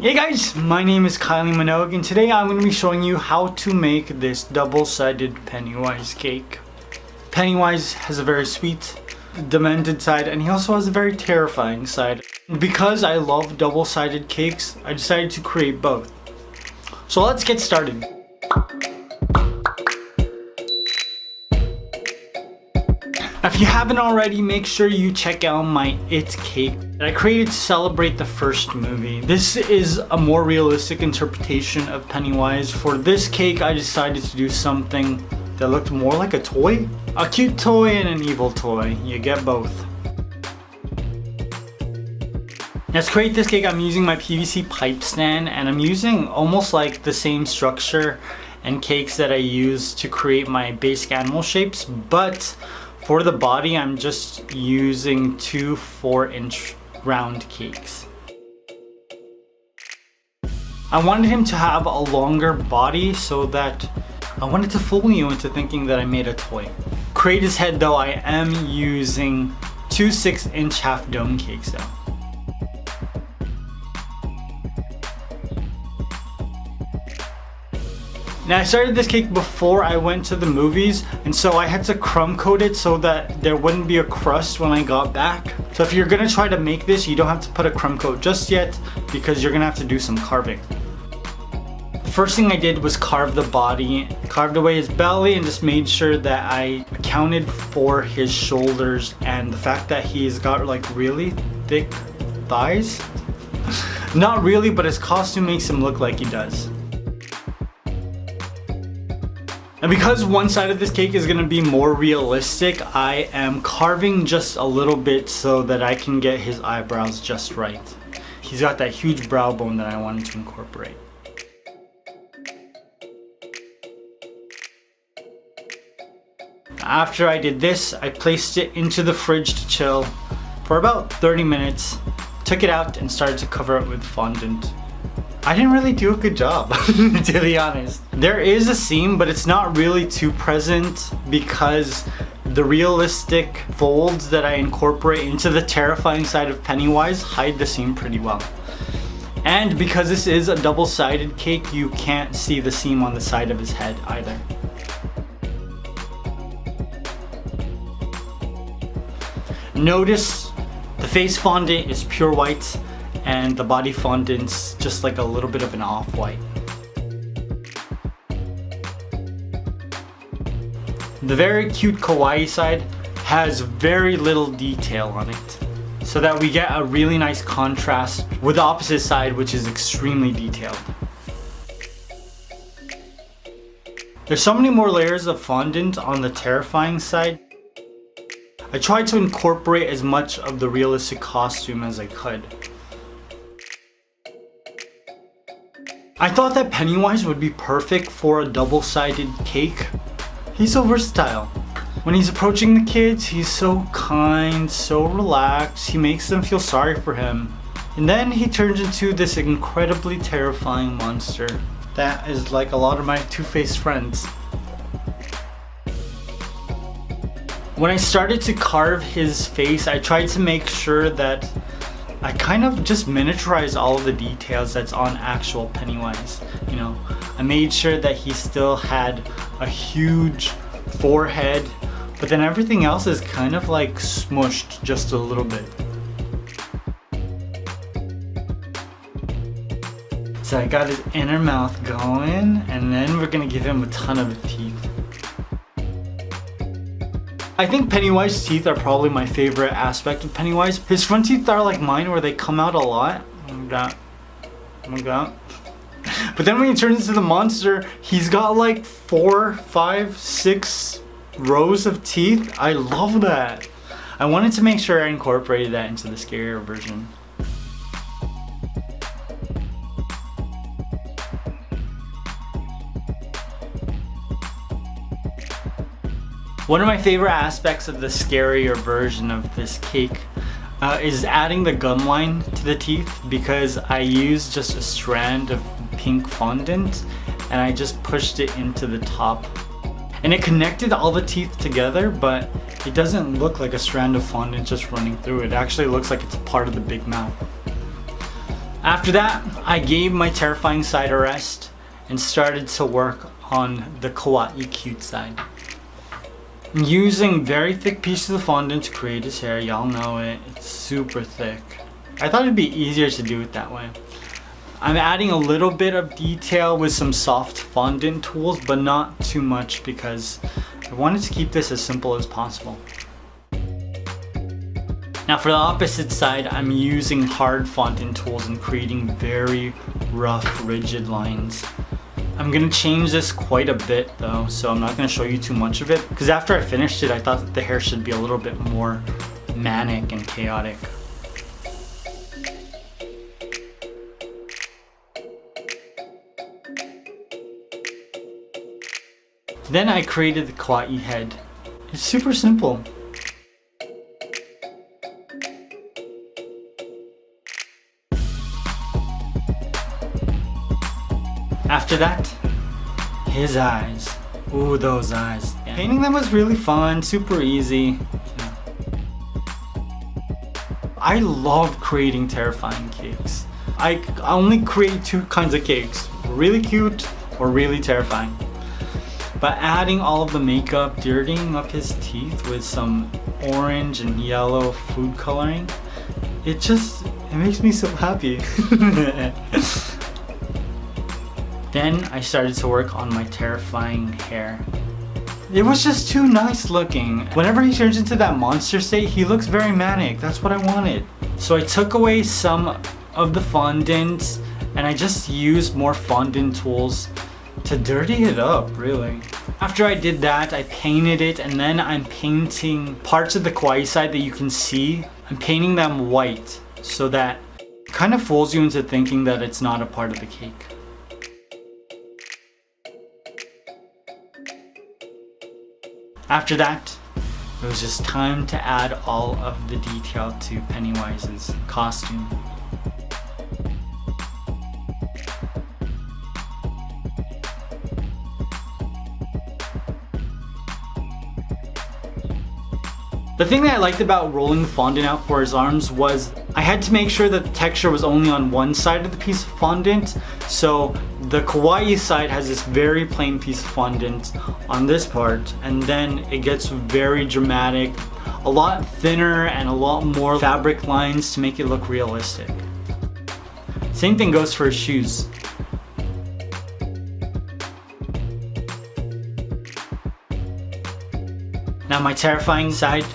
Hey guys, my name is Kylie Minogue and today I'm going to be showing you how to make this double-sided Pennywise cake. Pennywise has a very sweet, demented side and he also has a very terrifying side. Because I love double-sided cakes, I decided to create both. So let's get started. If you haven't already, make sure you check out my It cake that I created to celebrate the first movie. This is a more realistic interpretation of Pennywise. For this cake, I decided to do something that looked more like a toy. A cute toy and an evil toy. You get both. Now to create this cake, I'm using my PVC pipe stand and I'm using almost like the same structure and cakes that I use to create my basic animal shapes, but for the body, I'm just using two 4-inch round cakes. I wanted him to have a longer body so that I wanted to fool you into thinking that I made a toy. To create his head though, I am using two 6-inch half dome cakes though. Now I started this cake before I went to the movies and so I had to crumb coat it so that there wouldn't be a crust when I got back. So if you're gonna try to make this, you don't have to put a crumb coat just yet because you're gonna have to do some carving. The first thing I did was carve the body, carved away his belly and just made sure that I accounted for his shoulders and the fact that he's got like really thick thighs. Not really, but his costume makes him look like he does. And because one side of this cake is going to be more realistic, I am carving just a little bit so that I can get his eyebrows just right. He's got that huge brow bone that I wanted to incorporate. After I did this, I placed it into the fridge to chill for about 30 minutes, took it out and started to cover it with fondant. I didn't really do a good job, to be honest. There is a seam, but it's not really too present because the realistic folds that I incorporate into the terrifying side of Pennywise hide the seam pretty well. And because this is a double-sided cake, you can't see the seam on the side of his head either. Notice the face fondant is pure white and the body fondant's just like a little bit of an off-white. The very cute kawaii side has very little detail on it, so that we get a really nice contrast with the opposite side, which is extremely detailed. There's so many more layers of fondant on the terrifying side. I tried to incorporate as much of the realistic costume as I could. I thought that Pennywise would be perfect for a double-sided cake. He's so versatile. When he's approaching the kids, he's so kind, so relaxed, he makes them feel sorry for him. And then he turns into this incredibly terrifying monster that is like a lot of my two-faced friends. When I started to carve his face, I tried to make sure that I kind of just miniaturized all of the details that's on actual Pennywise. You know, I made sure that he still had a huge forehead, but then everything else is kind of like smushed just a little bit. So I got his inner mouth going, and then we're gonna give him a ton of teeth. I think Pennywise's teeth are probably my favorite aspect of Pennywise. His front teeth are like mine where they come out a lot. Like that. But then when he turns into the monster, he's got like 4, 5, 6 rows of teeth. I love that. I wanted to make sure I incorporated that into the scarier version. One of my favorite aspects of the scarier version of this cake is adding the gum line to the teeth, because I used just a strand of pink fondant and I just pushed it into the top. And it connected all the teeth together, but it doesn't look like a strand of fondant just running through. It actually looks like it's a part of the big mouth. After that, I gave my terrifying side a rest and started to work on the kawaii cute side. I'm using very thick pieces of fondant to create his hair. Y'all know it. It's super thick. I thought it'd be easier to do it that way. I'm adding a little bit of detail with some soft fondant tools, but not too much because I wanted to keep this as simple as possible. Now for the opposite side, I'm using hard fondant tools and creating very rough, rigid lines. I'm gonna change this quite a bit though, so I'm not gonna show you too much of it, because after I finished it, I thought that the hair should be a little bit more manic and chaotic. Then I created the kawaii head. It's super simple. After that, his eyes. Ooh, those eyes. Painting them was really fun, super easy. I love creating terrifying cakes. I only create two kinds of cakes, really cute or really terrifying. But adding all of the makeup, dirtying up his teeth with some orange and yellow food coloring, it makes me so happy. Then I started to work on my terrifying hair. It was just too nice looking. Whenever he turns into that monster state, he looks very manic. That's what I wanted. So I took away some of the fondant and I just used more fondant tools to dirty it up, really. After I did that, I painted it, and then I'm painting parts of the kawaii side that you can see. I'm painting them white so that it kind of fools you into thinking that it's not a part of the cake. After that, it was just time to add all of the detail to Pennywise's costume. The thing that I liked about rolling the fondant out for his arms was I had to make sure that the texture was only on one side of the piece of fondant. So the kawaii side has this very plain piece of fondant on this part, and then it gets very dramatic, a lot thinner and a lot more fabric lines to make it look realistic. Same thing goes for his shoes. Now my terrifying side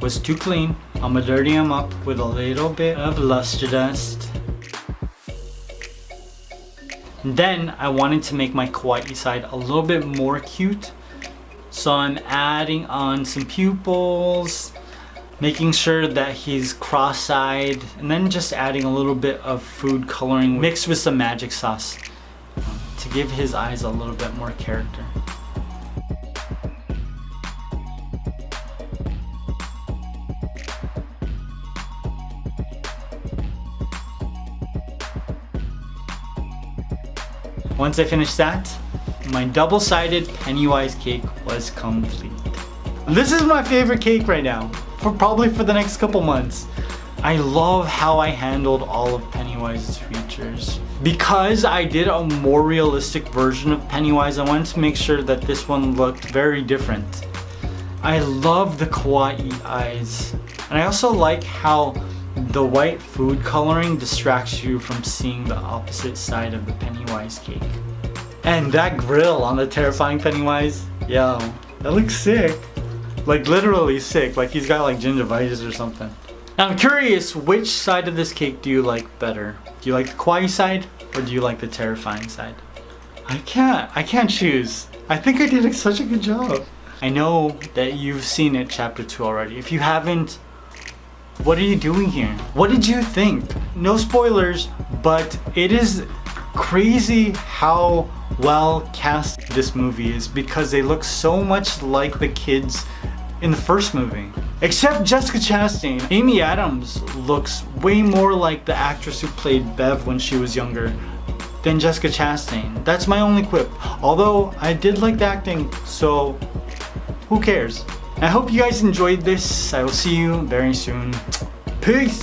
was too clean. I'm gonna dirty them up with a little bit of luster dust. And then I wanted to make my kawaii side a little bit more cute. So I'm adding on some pupils, making sure that he's cross-eyed, and then just adding a little bit of food coloring mixed with some magic sauce to give his eyes a little bit more character. Once I finished that, my double-sided Pennywise cake was complete. This is my favorite cake right now, probably for the next couple months. I love how I handled all of Pennywise's features. Because I did a more realistic version of Pennywise, I wanted to make sure that this one looked very different. I love the kawaii eyes. And I also like how the white food coloring distracts you from seeing the opposite side of the Pennywise cake. And that grill on the terrifying Pennywise, yo, that looks sick. Like literally sick, like he's got like gingivitis or something. Now I'm curious, which side of this cake do you like better? Do you like the kawaii side or do you like the terrifying side? I can't choose. I think I did such a good job. I know that you've seen it chapter 2 already. If you haven't, what are you doing here? What did you think? No spoilers, but it is crazy how well cast this movie is because they look so much like the kids in the first movie. Except Jessica Chastain. Amy Adams looks way more like the actress who played Bev when she was younger than Jessica Chastain. That's my only quip. Although I did like the acting, so who cares? I hope you guys enjoyed this. I will see you very soon. Peace!